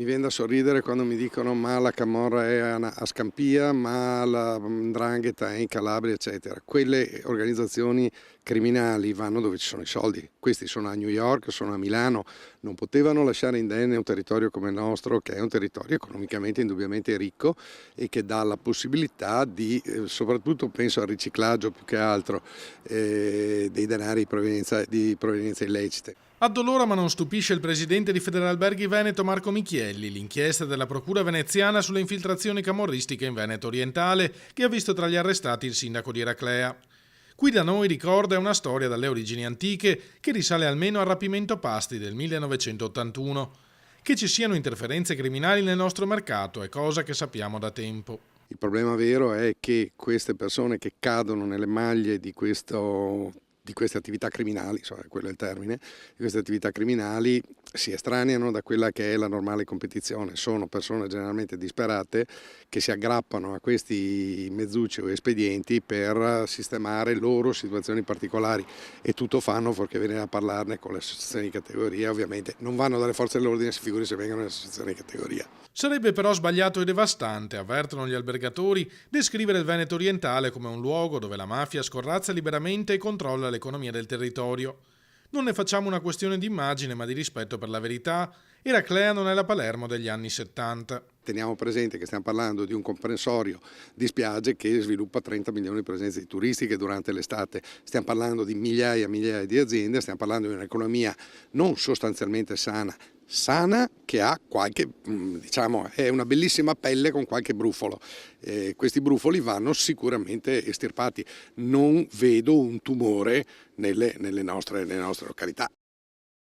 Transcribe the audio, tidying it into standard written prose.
Mi viene da sorridere quando mi dicono ma la camorra è a Scampia, ma la 'ndrangheta è in Calabria, eccetera. Quelle organizzazioni criminali vanno dove ci sono i soldi. Questi sono a New York, sono a Milano, non potevano lasciare indenne un territorio come il nostro, che è un territorio economicamente indubbiamente ricco e che dà la possibilità di, soprattutto penso al riciclaggio più che altro, dei denari di provenienza illecite. Addolora ma non stupisce il presidente di Federalberghi Veneto Marco Michielli l'inchiesta della procura veneziana sulle infiltrazioni camorristiche in Veneto orientale che ha visto tra gli arrestati il sindaco di Eraclea. Qui da noi, ricorda, è una storia dalle origini antiche che risale almeno al rapimento Pasti del 1981. Che ci siano interferenze criminali nel nostro mercato è cosa che sappiamo da tempo. Il problema vero è che queste persone che cadono nelle maglie di queste attività criminali, insomma, quello è il termine, di queste attività criminali si estraniano da quella che è la normale competizione. Sono persone generalmente disperate che si aggrappano a questi mezzucci o espedienti per sistemare loro situazioni particolari e tutto fanno fuorché venire a parlarne con le associazioni di categoria. Ovviamente non vanno dalle forze dell'ordine, si figuri se vengono le associazioni di categoria. Sarebbe però sbagliato e devastante, avvertono gli albergatori, descrivere il Veneto orientale come un luogo dove la mafia scorrazza liberamente e controlla l'economia del territorio. Non ne facciamo una questione di immagine, ma di rispetto per la verità. Eraclea non è la Palermo degli anni 70. Teniamo presente che stiamo parlando di un comprensorio di spiagge che sviluppa 30 milioni di presenze turistiche durante l'estate, stiamo parlando di migliaia e migliaia di aziende, stiamo parlando di un'economia non sostanzialmente sana che ha qualche, diciamo, è una bellissima pelle con qualche brufolo. Questi brufoli vanno sicuramente estirpati. Non vedo un tumore nelle nostre località.